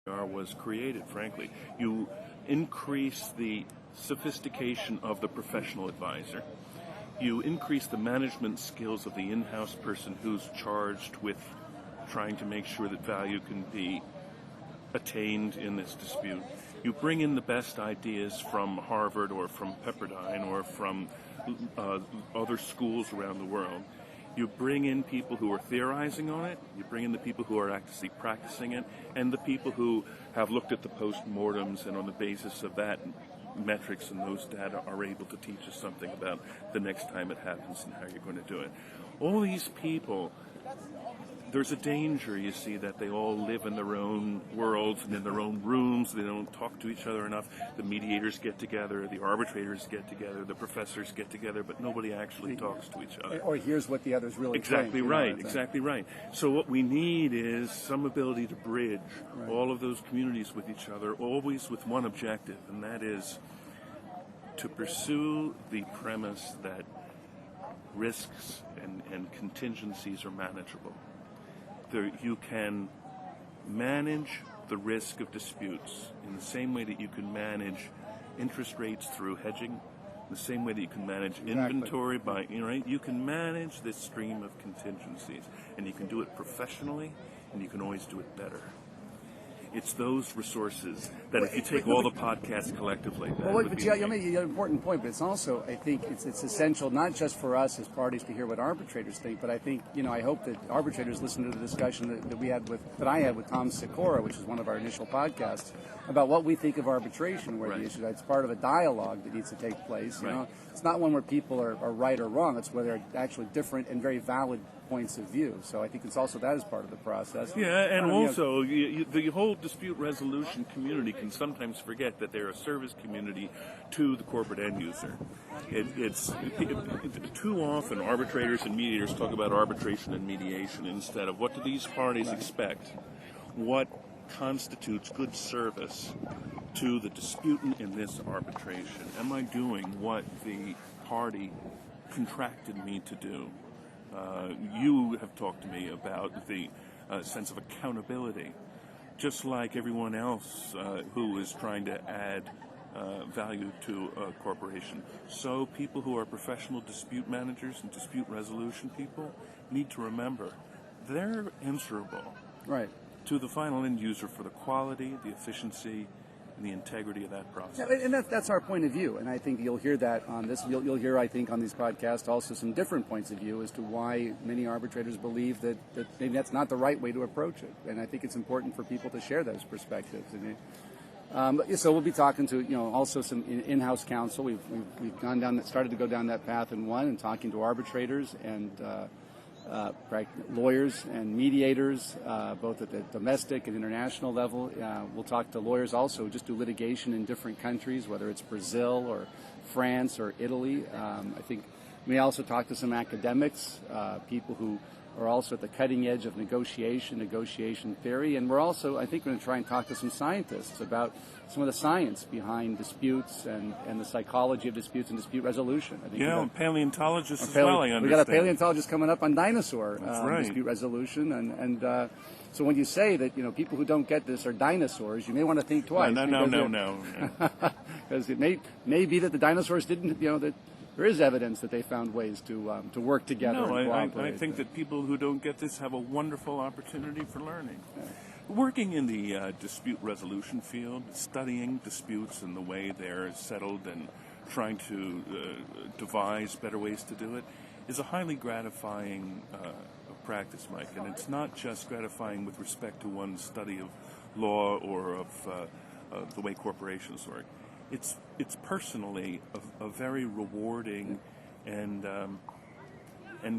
was created, frankly. You increase the sophistication of the professional advisor. You increase the management skills of the in-house person who's charged with trying to make sure that value can be attained in this dispute. You bring in the best ideas from Harvard or from Pepperdine or from other schools around the world. You bring in people who are theorizing on it, you bring in the people who are actually practicing it, and the people who have looked at the post-mortems and on the basis of that metrics and those data are able to teach us something about the next time it happens and how you're going to do it. All these people, there's a danger, you see, that they all live in their own worlds and in their own rooms. They don't talk to each other enough. The mediators get together, the arbitrators get together, the professors get together, but nobody actually talks to each other. Or here's what the others really Exactly think, right, exactly right. So what we need is some ability to bridge all of those communities with each other, always with one objective, and that is to pursue the premise that risks and contingencies are manageable. You can manage the risk of disputes in the same way that you can manage interest rates through hedging, the same way that you can manage inventory by, you can manage this stream of contingencies, and you can do it professionally, and you can always do it better. It's those resources that if you take all the podcasts collectively, you made an important point, but it's also, I think, it's essential not just for us as parties to hear what arbitrators think, but I think, I hope that arbitrators listen to the discussion that I had with Tom Sikora, which is one of our initial podcasts, about what we think of arbitration, where the issue, it's part of a dialogue that needs to take place. It's not one where people are right or wrong. It's where there are actually different and very valid points of view. So I think it's also that is part of the process. Yeah, and also the whole dispute resolution community can sometimes forget that they're a service community to the corporate end user. Too often arbitrators and mediators talk about arbitration and mediation instead of what do these parties expect? What constitutes good service to the disputant in this arbitration? Am I doing what the party contracted me to do? You have talked to me about the sense of accountability, just like everyone else who is trying to add value to a corporation. So people who are professional dispute managers and dispute resolution people need to remember they're answerable to the final end user for the quality, the efficiency, and the integrity of that process. Yeah, and that's our point of view, and I think you'll hear that on this. You'll hear, I think, on these podcasts also some different points of view as to why many arbitrators believe that maybe that's not the right way to approach it, and I think it's important for people to share those perspectives. So we'll be talking to also some in-house counsel. We've started to go down that path in one, and talking to arbitrators and lawyers and mediators, both at the domestic and international level. We'll talk to lawyers also who just do litigation in different countries, whether it's Brazil or France or Italy. I think we also talk to some academics, people who are also at the cutting edge of negotiation theory, and we're also, I think, going to try and talk to some scientists about some of the science behind disputes and the psychology of disputes and dispute resolution. I think and paleontologists as well, I understand. We got a paleontologist coming up on dinosaur right. dispute resolution, and so when you say that people who don't get this are dinosaurs, you may want to think twice. No. Because it may be that the dinosaurs didn't, that there is evidence that they found ways to work together. No, and I think that people who don't get this have a wonderful opportunity for learning. Yeah. Working in the dispute resolution field, studying disputes and the way they're settled and trying to devise better ways to do it is a highly gratifying practice, Mike. And it's not just gratifying with respect to one's study of law or of the way corporations work. It's personally a very rewarding and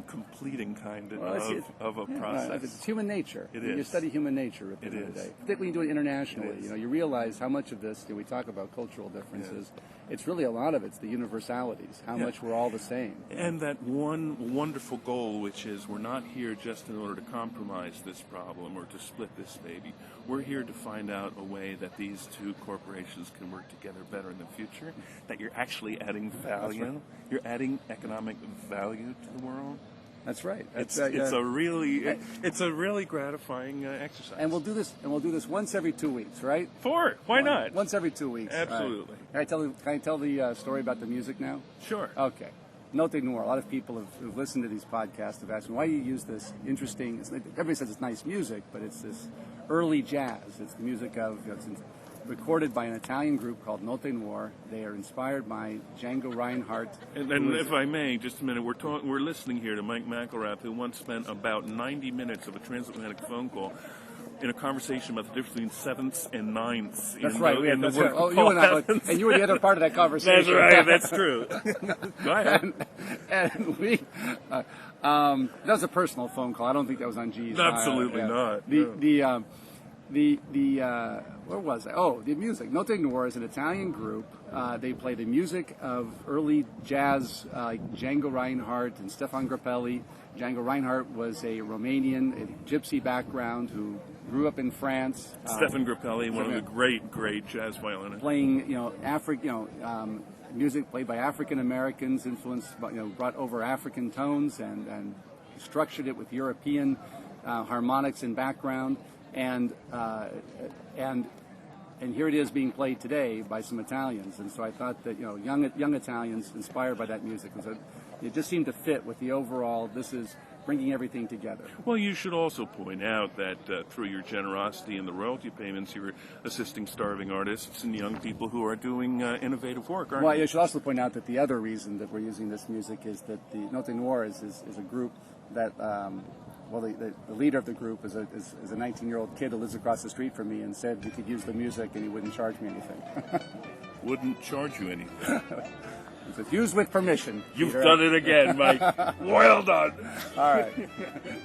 completing kind of a process. It's human nature. It is. You study human nature at the end of the day. Particularly when you do it internationally. You realize how much of this, we talk about cultural differences. It's really a lot of it's the universalities, how much we're all the same. And that one wonderful goal, which is we're not here just in order to compromise this problem or to split this baby. We're here to find out a way that these two corporations can work together better in the future, that you're actually adding value, you're adding economic value to the world. That's right. It's a really gratifying exercise. And we'll do this once every 2 weeks, right? Why not? Once every 2 weeks. Absolutely. Can I tell the story about the music now? Sure. Okay. Note noir. A lot of people who've listened to these podcasts have asked me, why do you use this interesting, everybody says it's nice music, but it's this early jazz. It's the music of, it's recorded by an Italian group called Note Noir. They are inspired by Django Reinhardt. And if I may, just a minute, we're listening here to Mike McElrath, who once spent about 90 minutes of a transatlantic phone call in a conversation about the difference between sevenths and ninths. That's right. You You were the other part of that conversation. That's right. That's true. Go ahead. And we, that was a personal phone call. I don't think that was on G's. Absolutely not. Where was I? Oh, the music. Note Noir is an Italian group. They play the music of early jazz, like Django Reinhardt and Stefan Grappelli. Django Reinhardt was a Romanian, a gypsy background who grew up in France. Stefan Grappelli, one of the great jazz violinists. Playing, music played by African Americans, influenced by, brought over African tones and structured it with European harmonics and background. And here it is being played today by some Italians. And so I thought that young Italians inspired by that music, it just seemed to fit with the overall. This is bringing everything together. Well, you should also point out that through your generosity and the royalty payments, you're assisting starving artists and young people who are doing innovative work, aren't you? Well, you should also point out that the other reason that we're using this music is that the Note Noir is a group that. The leader of the group is a 19-year-old kid who lives across the street from me and said we could use the music and he wouldn't charge me anything. Wouldn't charge you anything? It's used with permission. You've Peter. done it again, Mike. Well done. All right.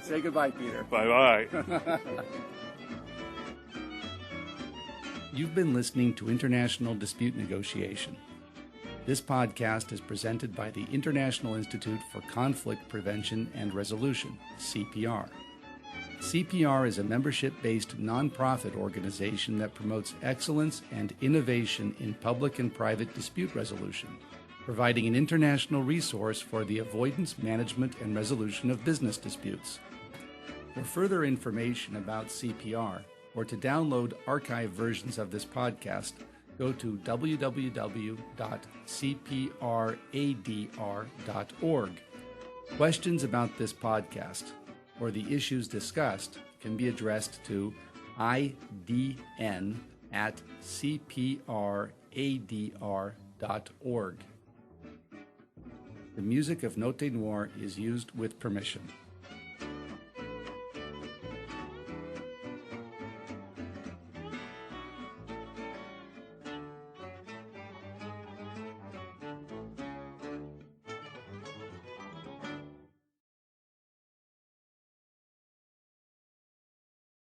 Say goodbye, Peter. Bye-bye. You've been listening to International Dispute Negotiation. This podcast is presented by the International Institute for Conflict Prevention and Resolution, CPR. CPR is a membership-based nonprofit organization that promotes excellence and innovation in public and private dispute resolution, providing an international resource for the avoidance, management, and resolution of business disputes. For further information about CPR, or to download archive versions of this podcast, go to www.cpradr.org. Questions about this podcast or the issues discussed can be addressed to idn@cpradr.org. The music of Note Noir is used with permission.